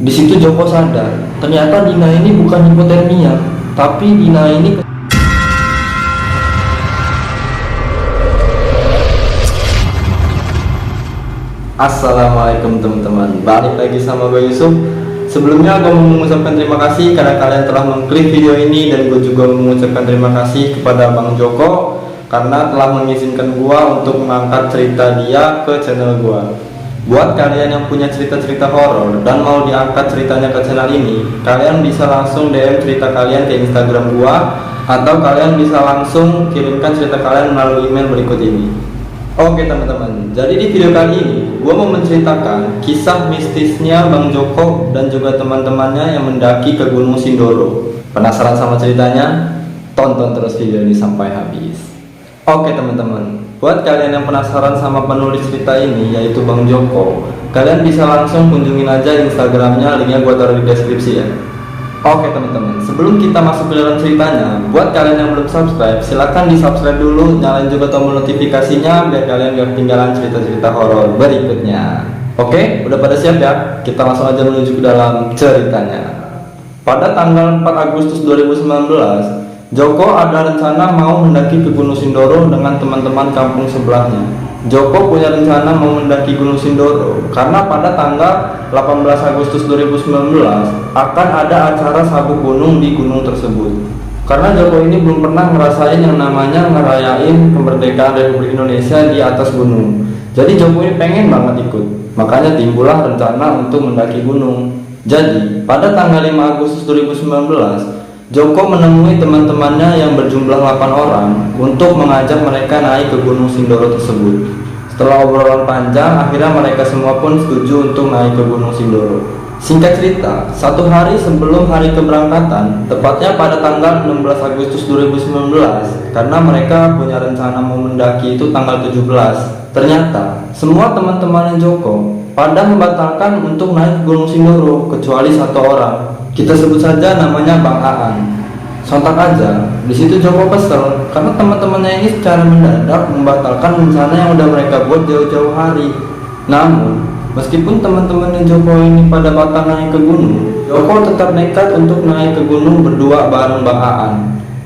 Di situ Joko sadar, ternyata Dina ini bukan hipotermia, tapi Dina ini Assalamualaikum teman-teman, balik lagi sama gue Yusuf. Sebelumnya gue mau mengucapkan terima kasih karena kalian telah mengklik video ini, dan gue juga mengucapkan terima kasih kepada Bang Joko karena telah mengizinkan gue untuk mengangkat cerita dia ke channel gue. Buat kalian yang punya cerita-cerita horor dan mau diangkat ceritanya ke channel ini, kalian bisa langsung DM cerita kalian ke Instagram gue, atau kalian bisa langsung kirimkan cerita kalian melalui email berikut ini. Oke teman-teman, jadi di video kali ini gue mau menceritakan kisah mistisnya Bang Joko dan juga teman-temannya yang mendaki ke Gunung Sindoro. Penasaran sama ceritanya? Tonton terus video ini sampai habis. Oke teman-teman, buat kalian yang penasaran sama penulis cerita ini, yaitu Bang Joko, kalian bisa langsung kunjungin aja Instagramnya, linknya gue taruh di deskripsi ya. Oke teman-teman, sebelum kita masuk ke dalam ceritanya, buat kalian yang belum subscribe, silahkan di subscribe dulu, nyalain juga tombol notifikasinya biar kalian gak ketinggalan cerita-cerita horor berikutnya. Oke, udah pada siap ya? Kita langsung aja menuju ke dalam ceritanya. Pada tanggal 4 Agustus 2019, Joko ada rencana mau mendaki ke Gunung Sindoro dengan teman-teman kampung sebelahnya. Joko punya rencana mau mendaki Gunung Sindoro karena pada tanggal 18 Agustus 2019 akan ada acara sabuk gunung di gunung tersebut. Karena Joko ini belum pernah ngerasain yang namanya ngerayain kemerdekaan Republik Indonesia di atas gunung. Jadi Joko ini pengen banget ikut. Makanya timbullah rencana untuk mendaki gunung. Jadi pada tanggal 5 Agustus 2019 Joko menemui teman-temannya yang berjumlah 8 orang untuk mengajak mereka naik ke Gunung Sindoro tersebut. Setelah obrolan panjang, akhirnya mereka semua pun setuju untuk naik ke Gunung Sindoro. Singkat cerita, satu hari sebelum hari keberangkatan, tepatnya pada tanggal 16 Agustus 2019, karena mereka punya rencana mau mendaki itu tanggal 17. Ternyata, semua teman-teman Joko pada membatalkan untuk naik ke Gunung Sindoro, kecuali satu orang. Kita sebut saja namanya Bang Aan. Sontak aja, di situ Joko kesel karena teman-temannya ini secara mendadak membatalkan rencana yang udah mereka buat jauh-jauh hari. Namun, meskipun teman-temannya Joko ini pada batal naik ke gunung, Joko tetap nekat untuk naik ke gunung berdua bareng Bang Aan.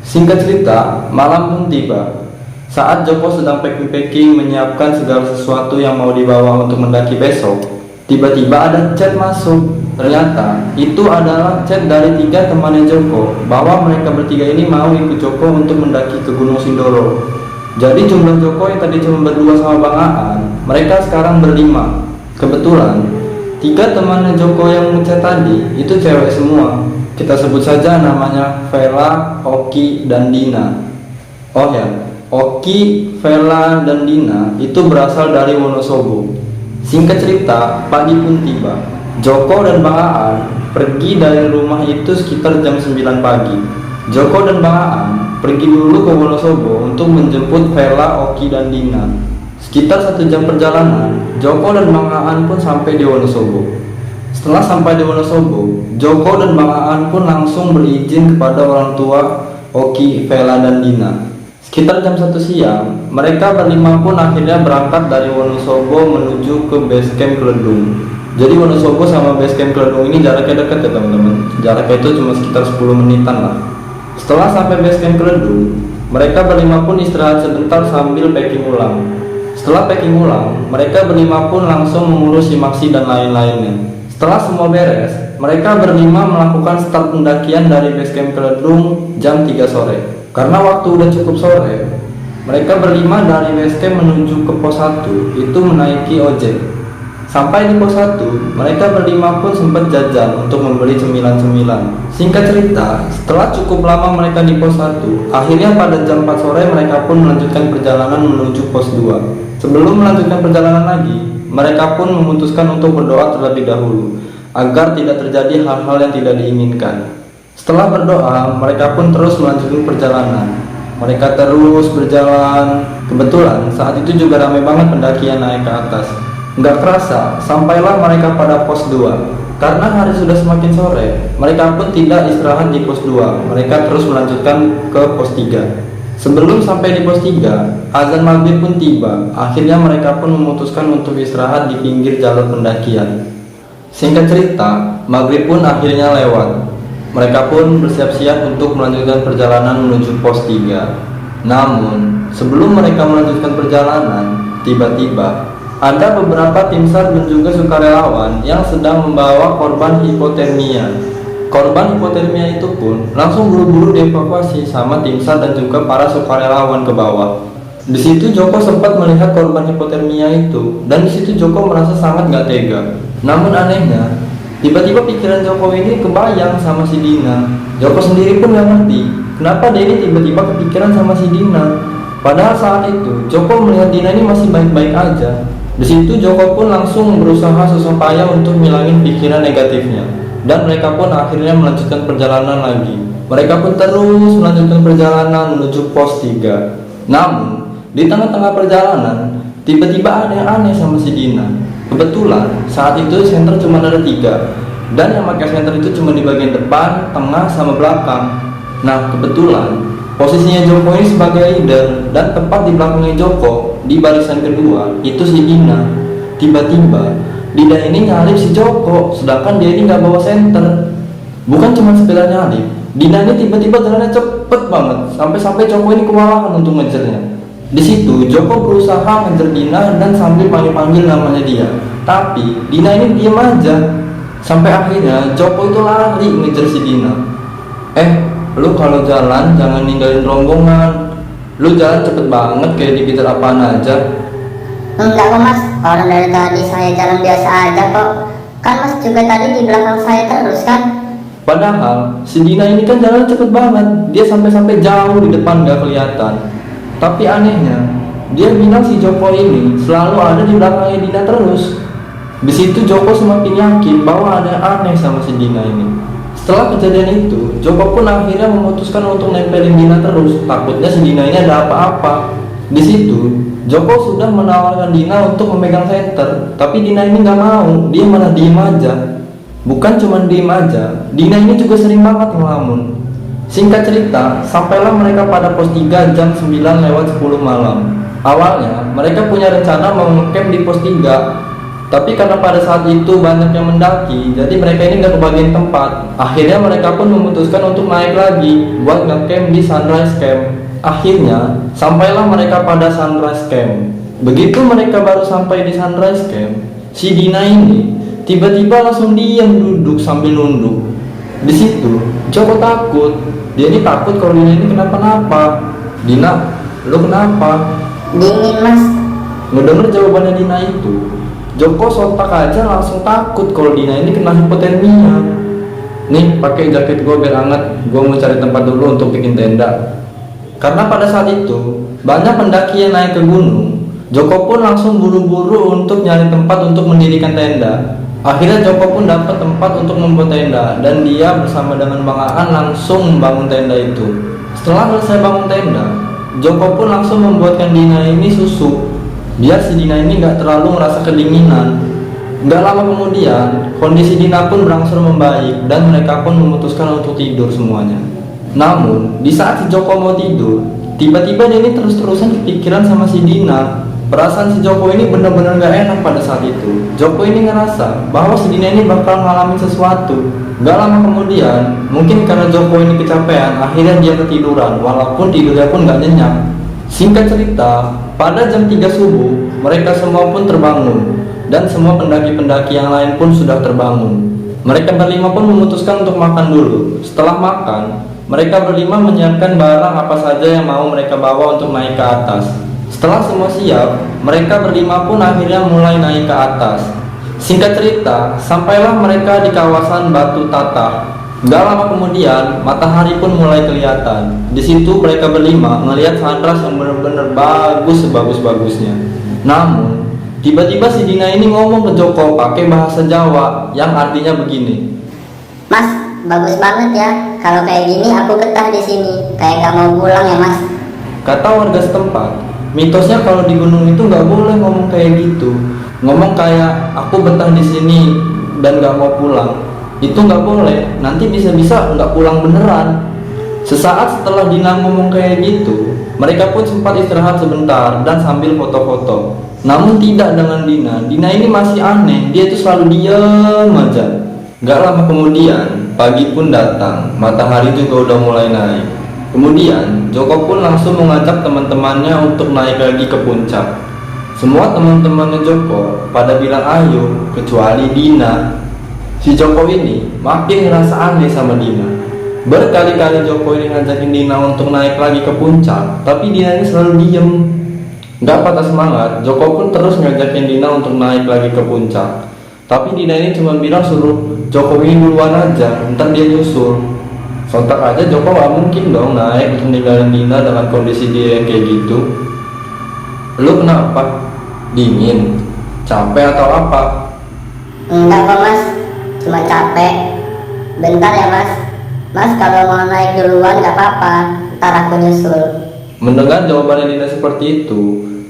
Singkat cerita, malam pun tiba. Saat Joko sedang packing-packing menyiapkan segala sesuatu yang mau dibawa untuk mendaki besok, tiba-tiba ada chat masuk. Ternyata itu adalah chat dari 3 temannya Joko bahwa mereka bertiga ini mau ikut Joko untuk mendaki ke Gunung Sindoro. Jadi jumlah Joko yang tadi cuma berdua sama Bang Aan, mereka sekarang berlima. Kebetulan 3 temannya Joko yang ngechat tadi itu cewek semua. Kita sebut saja namanya Vela, Oki, dan Dina. Oh ya, Oki, Vela, dan Dina itu berasal dari Wonosobo. Singkat cerita, pagi pun tiba. Joko dan Bang Aan pergi dari rumah itu sekitar jam 9 pagi. Joko dan Bang Aan pergi dulu ke Wonosobo untuk menjemput Vela, Oki, dan Dina. Sekitar 1 jam perjalanan, Joko dan Bang Aan pun sampai di Wonosobo. Setelah sampai di Wonosobo, Joko dan Bang Aan pun langsung berizin kepada orang tua Oki, Vela, dan Dina. Sekitar jam 1 siang, mereka berlima pun akhirnya berangkat dari Wonosobo menuju ke base camp Kledung. Jadi Wonosobo sama base camp Kledung ini jaraknya dekat ya teman-teman. Jaraknya itu cuma sekitar 10 menitan lah. Setelah sampai base camp Kledung, mereka berlima pun istirahat sebentar sambil packing ulang. Setelah packing ulang, mereka berlima pun langsung mengurus simaksi dan lain-lainnya. Setelah semua beres, mereka berlima melakukan start pendakian dari base camp Kledung jam 3 sore. Karena waktu udah cukup sore, mereka berlima dari base camp menuju ke pos 1 itu menaiki ojek. Sampai di pos 1, mereka berlima pun sempat jajan untuk membeli cemilan-cemilan. Singkat cerita, setelah cukup lama mereka di pos 1, akhirnya pada jam 4 sore mereka pun melanjutkan perjalanan menuju pos 2. Sebelum melanjutkan perjalanan lagi, mereka pun memutuskan untuk berdoa terlebih dahulu agar tidak terjadi hal-hal yang tidak diinginkan. Setelah berdoa, mereka pun terus melanjutkan perjalanan. Mereka terus berjalan. Kebetulan saat itu juga ramai banget pendakian naik ke atas. Nggak kerasa, sampailah mereka pada pos 2. Karena hari sudah semakin sore, mereka pun tidak istirahat di pos 2. Mereka terus melanjutkan ke pos 3. Sebelum sampai di pos 3, azan maghrib pun tiba. Akhirnya mereka pun memutuskan untuk istirahat di pinggir jalur pendakian. Singkat cerita, maghrib pun akhirnya lewat. Mereka pun bersiap-siap untuk melanjutkan perjalanan menuju pos 3. Namun, sebelum mereka melanjutkan perjalanan, tiba-tiba ada beberapa tim SAR dan juga sukarelawan yang sedang membawa korban hipotermia. Korban hipotermia itu pun langsung buru-buru dievakuasi sama tim SAR dan juga para sukarelawan ke bawah. Di situ Joko sempat melihat korban hipotermia itu, dan di situ Joko merasa sangat gak tega. Namun anehnya, tiba-tiba pikiran Joko ini kebayang sama si Dina. Joko sendiri pun gak ngerti kenapa dia ini tiba-tiba kepikiran sama si Dina. Padahal saat itu Joko melihat Dina ini masih baik-baik aja. Di situ Joko pun langsung berusaha susah untuk ngilangin pikiran negatifnya, dan mereka pun akhirnya melanjutkan perjalanan lagi. Mereka pun terus melanjutkan perjalanan menuju pos 3. Namun di tengah-tengah perjalanan tiba-tiba ada yang aneh sama si Dina. Kebetulan saat itu senter cuma ada 3, dan yang pakai senter itu cuma di bagian depan, tengah, sama belakang. Nah, kebetulan posisinya Joko ini sebagai leader, dan tepat di belakangnya Joko di barisan kedua itu si Dina. Tiba-tiba Dina ini nyalip si Joko, sedangkan dia ini nggak bawa senter. Bukan cuma sekedar nyalip, Dina ini tiba-tiba jalannya cepet banget, sampai Joko ini kewalahan untuk ngejarnya. Di situ Joko berusaha ngejar Dina dan sambil panggil-panggil namanya dia, tapi Dina ini diam aja. Sampai akhirnya Joko itu lari ngejar si Dina. Lu kalau jalan jangan ninggalin rombongan. Lu jalan cepet banget kayak dikejar apaan aja. Enggak kok mas, orang dari tadi saya jalan biasa aja kok. Kan mas juga tadi di belakang saya terus kan. Padahal si Dina ini kan jalan cepet banget, dia sampai jauh di depan gak kelihatan. Tapi anehnya, dia bilang si Joko ini selalu ada di belakangnya Dina terus. Di situ Joko semakin yakin bahwa ada yang aneh sama si Dina ini. Setelah kejadian itu, Joko pun akhirnya memutuskan untuk nempelin Dina terus, takutnya si Dina ini ada apa-apa. Di situ, Joko sudah menawarkan Dina untuk memegang senter, tapi Dina ini nggak mau, dia malah diem aja. Bukan cuma diem aja, Dina ini juga sering banget ngelamun. Singkat cerita, sampailah mereka pada pos 3 jam 9:10 malam. Awalnya, mereka punya rencana mau ngecamp di pos 3. Tapi karena pada saat itu banyak yang mendaki, jadi mereka ini gak kebagian tempat. Akhirnya mereka pun memutuskan untuk naik lagi buat ngecamp di Sunrise Camp. Akhirnya sampailah mereka pada Sunrise Camp. Begitu mereka baru sampai di Sunrise Camp, si Dina ini tiba-tiba langsung diam duduk sambil nunduk. Di situ Joko takut. Dia ini takut kalau Dina ini kenapa-napa. Dina, lu kenapa? Dingin mas. Ngedenger jawabannya Dina itu, Joko sontak aja langsung takut kalau Dina ini kena hipotermia. Nih, pakai jaket gue biar hangat. Gue mau cari tempat dulu untuk bikin tenda. Karena pada saat itu banyak pendaki yang naik ke gunung. Joko pun langsung buru-buru untuk nyari tempat untuk mendirikan tenda. Akhirnya Joko pun dapat tempat untuk membuat tenda, dan dia bersama dengan Bang Aan langsung membangun tenda itu. Setelah selesai bangun tenda, Joko pun langsung membuatkan Dina ini susu, biar si Dina ini gak terlalu merasa kedinginan. Gak lama kemudian, kondisi Dina pun berangsur membaik, dan mereka pun memutuskan untuk tidur semuanya. Namun, di saat si Joko mau tidur, tiba-tiba dia ini terus-terusan kepikiran sama si Dina. Perasaan si Joko ini benar-benar gak enak pada saat itu. Joko ini ngerasa bahwa si Dina ini bakal ngalamin sesuatu. Gak lama kemudian, mungkin karena Joko ini kecapean, akhirnya dia ketiduran, walaupun tidurnya pun gak nyenyak. Singkat cerita, pada jam 3 subuh, mereka semua pun terbangun, dan semua pendaki-pendaki yang lain pun sudah terbangun. Mereka berlima pun memutuskan untuk makan dulu. Setelah makan, mereka berlima menyiapkan barang apa saja yang mau mereka bawa untuk naik ke atas. Setelah semua siap, mereka berlima pun akhirnya mulai naik ke atas. Singkat cerita, sampailah mereka di kawasan Batu Tatah. Gak lama kemudian, matahari pun mulai kelihatan. Di situ mereka berlima melihat sunrise yang benar-benar bagus sebagus-bagusnya. Namun, tiba-tiba si Dina ini ngomong ke Joko pakai bahasa Jawa yang artinya begini. Mas, bagus banget ya. Kalau kayak gini aku betah di sini. Kayak gak mau pulang ya mas. Kata warga setempat, mitosnya kalau di gunung itu nggak boleh ngomong kayak gitu. Ngomong kayak aku betah di sini dan nggak mau pulang. Itu nggak boleh, nanti bisa-bisa nggak pulang beneran. Sesaat setelah Dina ngomong kayak gitu, mereka pun sempat istirahat sebentar dan sambil foto-foto. Namun tidak dengan Dina. Dina ini masih aneh, dia itu selalu diam aja. Gak lama kemudian, pagi pun datang, matahari juga udah mulai naik. Kemudian, Joko pun langsung mengajak teman-temannya untuk naik lagi ke puncak. Semua teman-temannya Joko pada bilang ayo, kecuali Dina. Si Joko ini makin ngerasa aneh sama Dina. Berkali-kali Joko ini ngajakin Dina untuk naik lagi ke puncak, tapi Dina ini selalu diem. Gak patah semangat, Joko pun terus ngajakin Dina untuk naik lagi ke puncak. Tapi Dina ini cuma bilang suruh Joko ini duluan aja, ntar dia nyusul. Sontak aja Joko gak mungkin dong naik untuk ninggalin Dina dengan kondisi dia yang kayak gitu. Lu kenapa? Dingin? Capek atau apa? Enggak kok mas, cuma capek. Bentar ya mas. Mas kalau mau naik duluan gak apa-apa, ntar aku nyusul. Mendengar jawabannya Dina seperti itu,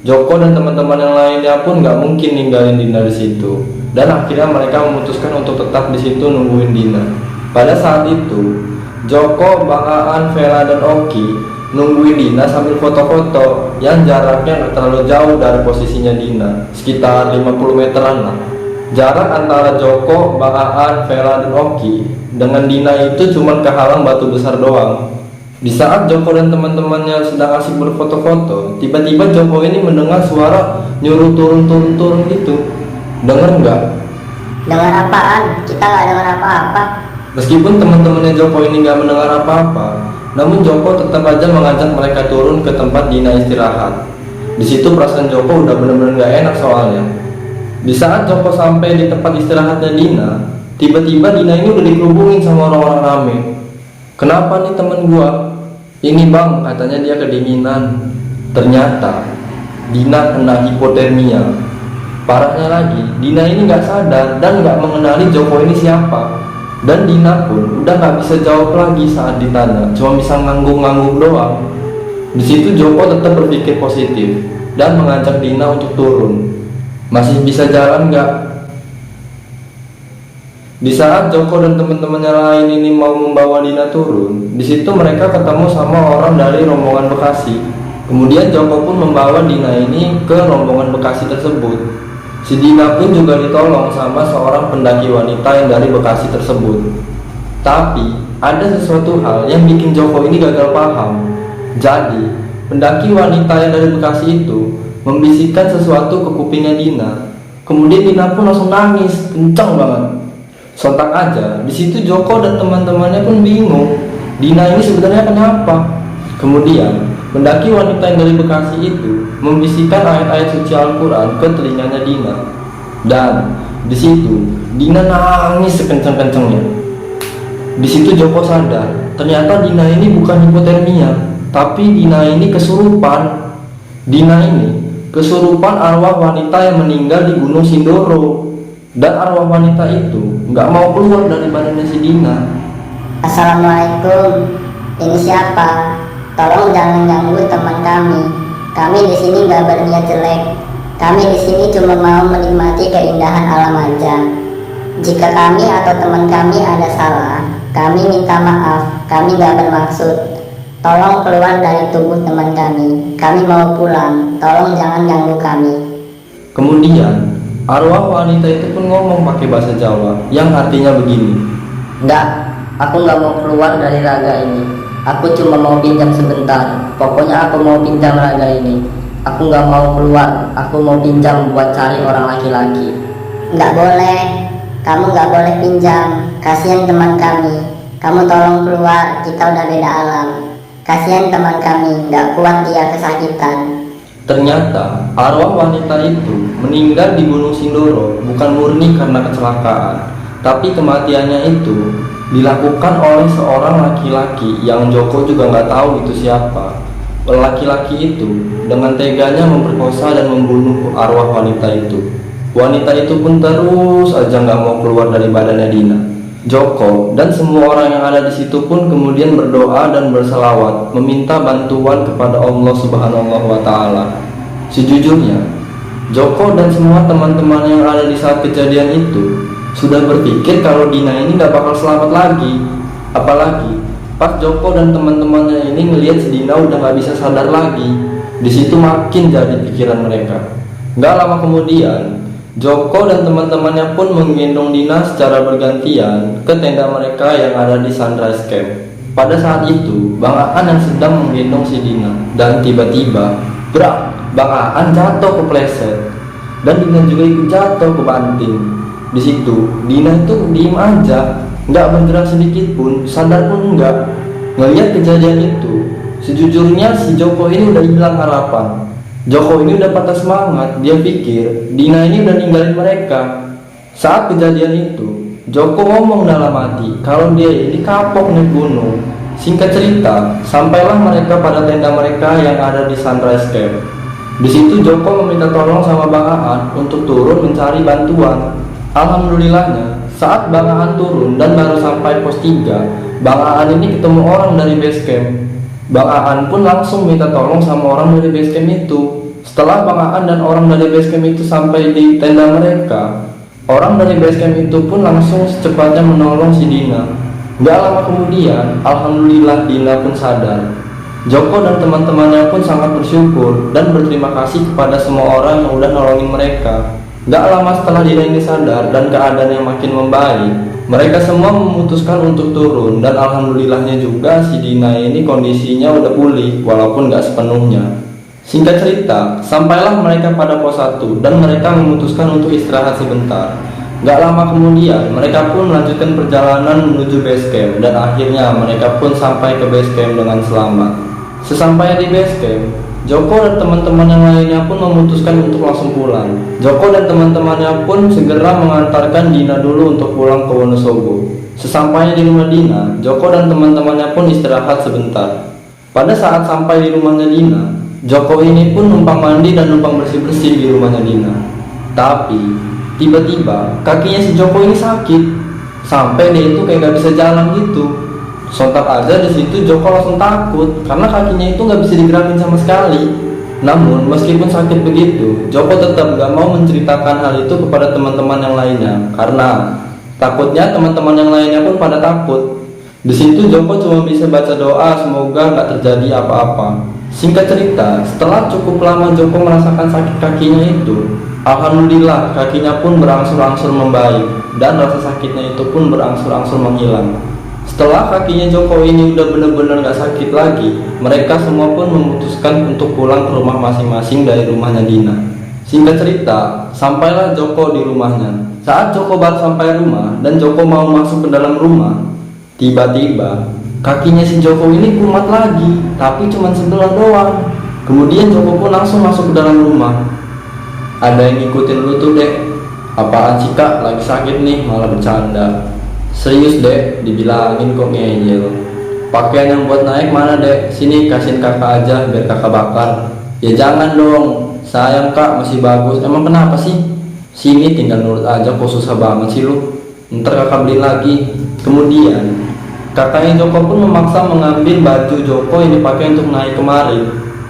Joko dan teman-teman yang lainnya pun gak mungkin ninggalin Dina di situ. Dan akhirnya mereka memutuskan untuk tetap di situ nungguin Dina. Pada saat itu, Joko, Bang Aan, Vela, dan Oki nungguin Dina sambil foto-foto yang jaraknya gak terlalu jauh dari posisinya Dina, sekitar 50 meteran lah. Jarak antara Joko, Bang Aan, Vela, dan Oki dengan Dina itu cuma kehalang batu besar doang. Di saat Joko dan teman-temannya sedang asik berfoto-foto, tiba-tiba Joko ini mendengar suara nyuruh turun gitu. Dengar nggak? Dengar apaan? Kita gak dengar apa-apa. Meskipun teman-temannya Joko ini nggak mendengar apa-apa, namun Joko tetap aja mengajak mereka turun ke tempat Dina istirahat. Di situ perasaan Joko udah bener-bener nggak enak soalnya. Di saat Joko sampai di tempat istirahatnya Dina, tiba-tiba Dina ini udah dikerubungin sama orang-orang rame. Kenapa nih temen gua? Ini bang, katanya dia kedinginan. Ternyata Dina kena hipotermia. Parahnya lagi, Dina ini nggak sadar dan nggak mengenali Joko ini siapa. Dan Dina pun udah nggak bisa jawab lagi saat ditanya, cuma bisa ngangguk-ngangguk doang. Di situ Joko tetap berpikir positif dan mengajak Dina untuk turun. Masih bisa jalan nggak? Di saat Joko dan teman-temannya lain ini mau membawa Dina turun, di situ mereka ketemu sama orang dari rombongan Bekasi. Kemudian Joko pun membawa Dina ini ke rombongan Bekasi tersebut. Si Dina pun juga ditolong sama seorang pendaki wanita yang dari Bekasi tersebut. Tapi ada sesuatu hal yang bikin Joko ini gagal paham. Jadi pendaki wanita yang dari Bekasi itu membisikkan sesuatu ke kupingnya Dina. Kemudian Dina pun langsung nangis kencang banget. Sontak aja, di situ Joko dan teman-temannya pun bingung. Dina ini sebenarnya kenapa? Kemudian, pendaki wanita yang dari Bekasi itu membisikkan ayat-ayat suci Al-Quran ke telinganya Dina. Dan di situ Dina nangis sekencang-kencangnya. Di situ Joko sadar, ternyata Dina ini bukan hipotermia, tapi Dina ini kesurupan. Dina ini kesurupan arwah wanita yang meninggal di Gunung Sindoro. Dan arwah wanita itu nggak mau keluar dari badannya si Dina. Assalamualaikum. Ini siapa? Tolong jangan ganggu teman kami. Kami di sini nggak berniat jelek. Kami di sini cuma mau menikmati keindahan alam aja. Jika kami atau teman kami ada salah, kami minta maaf. Kami nggak bermaksud. Tolong keluar dari tubuh teman kami. Kami mau pulang. Tolong jangan ganggu kami. Kemudian arwah wanita itu pun ngomong pakai bahasa Jawa yang artinya begini. Enggak, aku nggak mau keluar dari raga ini. Aku cuma mau pinjam sebentar. Pokoknya aku mau pinjam raga ini. Aku nggak mau keluar. Aku mau pinjam buat cari orang laki-laki. Nggak boleh. Kamu nggak boleh pinjam. Kasihan teman kami. Kamu tolong keluar. Kita udah beda alam. Kasihan teman kami. Nggak kuat dia kesakitan. Ternyata arwah wanita itu meninggal di Gunung Sindoro bukan murni karena kecelakaan, tapi kematiannya itu dilakukan oleh seorang laki-laki yang Joko juga nggak tahu itu siapa. Laki-laki itu dengan teganya memperkosa dan membunuh arwah wanita itu. Wanita itu pun terus aja nggak mau keluar dari badannya Dina. Joko dan semua orang yang ada di situ pun kemudian berdoa dan berselawat meminta bantuan kepada Allah Subhanahu wa Ta'ala. Sejujurnya, Joko dan semua teman-teman yang ada di saat kejadian itu sudah berpikir kalau Dina ini gak bakal selamat lagi. Apalagi pas Joko dan teman-temannya ini ngelihat si Dina udah gak bisa sadar lagi. Di situ makin jadi pikiran mereka. Gak lama kemudian, Joko dan teman-temannya pun menggendong Dina secara bergantian ke tenda mereka yang ada di Sunrise Camp. Pada saat itu, Bang Aan yang sedang menggendong si Dina, dan tiba-tiba, Bang Aan jatuh kepleset, dan Dina juga ikut jatuh ke banting. Di situ, Dina itu diem aja, nggak bergerak sedikit pun, sadar pun enggak. Ngelihat kejadian itu, sejujurnya si Joko ini udah hilang harapan. Joko ini udah patah semangat, dia pikir Dina ini udah ninggalin mereka. Saat kejadian itu, Joko ngomong dalam hati kalau dia ini kapok naik gunung. Singkat cerita, sampailah mereka pada tenda mereka yang ada di Sunrise Camp. Di situ Joko meminta tolong sama Bang Aan untuk turun mencari bantuan. Alhamdulillahnya, saat Bang Aan turun dan baru sampai pos 3, Bang Aan ini ketemu orang dari base camp. Bang Aan pun langsung minta tolong sama orang dari base camp itu. Setelah Bang Aan dan orang dari base camp itu sampai di tenda mereka, orang dari base camp itu pun langsung secepatnya menolong si Dina. Gak lama kemudian, alhamdulillah Dina pun sadar. Joko dan teman-temannya pun sangat bersyukur dan berterima kasih kepada semua orang yang udah nolongin mereka. Gak lama setelah Dina ini sadar dan keadaannya makin membaik, mereka semua memutuskan untuk turun, dan alhamdulillahnya juga si Dina ini kondisinya udah pulih walaupun gak sepenuhnya. Singkat cerita, sampailah mereka pada pos 1 dan mereka memutuskan untuk istirahat sebentar. Gak lama kemudian, mereka pun melanjutkan perjalanan menuju base camp, dan akhirnya mereka pun sampai ke base camp dengan selamat. Sesampainya di base camp, Joko dan teman-teman yang lainnya pun memutuskan untuk langsung pulang. Joko dan teman-temannya pun segera mengantarkan Dina dulu untuk pulang ke Wonosobo. Sesampainya di rumah Dina, Joko dan teman-temannya pun istirahat sebentar. Pada saat sampai di rumahnya Dina, Joko ini pun numpang mandi dan numpang bersih-bersih di rumahnya Dina. Tapi tiba-tiba kakinya si Joko ini sakit, sampai dia itu kayak gak bisa jalan gitu. Sontak aja di situ Joko langsung takut karena kakinya itu nggak bisa digerakin sama sekali. Namun meskipun sakit begitu, Joko tetap gak mau menceritakan hal itu kepada teman-teman yang lainnya karena takutnya teman-teman yang lainnya pun pada takut. Di situ Joko cuma bisa baca doa semoga nggak terjadi apa-apa. Singkat cerita, setelah cukup lama Joko merasakan sakit kakinya itu, alhamdulillah kakinya pun berangsur-angsur membaik dan rasa sakitnya itu pun berangsur-angsur menghilang. Setelah kakinya Joko ini udah bener-bener gak sakit lagi, mereka semua pun memutuskan untuk pulang ke rumah masing-masing dari rumahnya Dina. Singkat cerita, sampailah Joko di rumahnya. Saat Joko baru sampai rumah dan Joko mau masuk ke dalam rumah, tiba-tiba kakinya si Joko ini kumat lagi, tapi cuma sebelah doang. Kemudian Joko pun langsung masuk ke dalam rumah. Ada yang ngikutin lu tuh dek. Apaan sih kak, lagi sakit nih malah bercanda. Serius dek, dibilangin kok ngeyel. Pakaian yang buat naik mana dek? Sini kasihin kakak aja biar kakak bakar. Ya jangan dong, sayang kak masih bagus. Emang kenapa sih? Sini tinggal nurut aja, kok susah banget sih lu. Ntar kakak beli lagi. Kemudian kakaknya Joko pun memaksa mengambil baju Joko yang dipakai untuk naik kemari,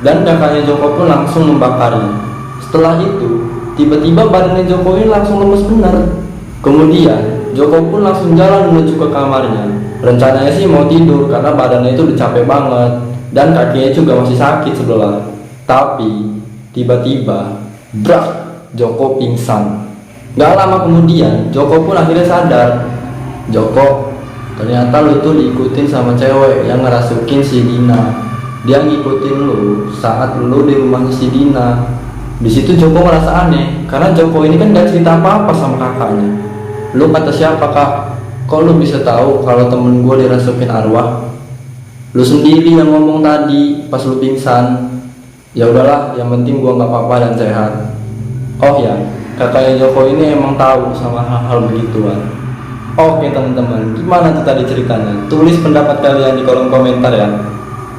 dan kakaknya Joko pun langsung membakarnya. Setelah itu, tiba-tiba badannya Joko ini langsung lemes benar. Kemudian Joko pun langsung jalan menuju ke kamarnya. Rencananya sih mau tidur karena badannya itu udah capek banget dan kakinya juga masih sakit sebelah. Tapi tiba-tiba Joko pingsan. Gak lama kemudian Joko pun akhirnya sadar. Joko, ternyata lu tuh diikutin sama cewek yang ngerasukin si Dina. Dia ngikutin lu saat lu di rumahnya si Dina. Di situ Joko merasa aneh karena Joko ini kan gak cerita apa-apa sama kakaknya. Lu kata siapa kak? Kok lu bisa tahu kalau temen gue dirasukin arwah? Lu sendiri yang ngomong tadi pas lu pingsan. Ya udahlah, yang penting gue nggak apa-apa dan sehat. Oh ya, kakaknya Joko ini emang tahu sama hal-hal begituan. Oke teman-teman, gimana tuh tadi ceritanya? Tulis pendapat kalian di kolom komentar ya.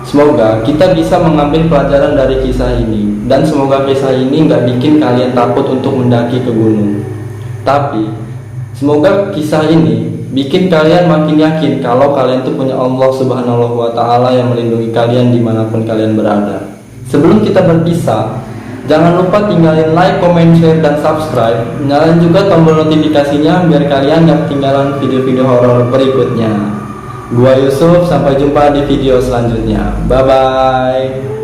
Semoga kita bisa mengambil pelajaran dari kisah ini, dan semoga kisah ini nggak bikin kalian takut untuk mendaki ke gunung. Tapi semoga kisah ini bikin kalian makin yakin kalau kalian tuh punya Allah Subhanahu wa Ta'ala yang melindungi kalian dimanapun kalian berada. Sebelum kita berpisah, jangan lupa tinggalin like, comment, share, dan subscribe. Nyalain juga tombol notifikasinya biar kalian gak ketinggalan video-video horor berikutnya. Gua Yusuf, sampai jumpa di video selanjutnya. Bye bye.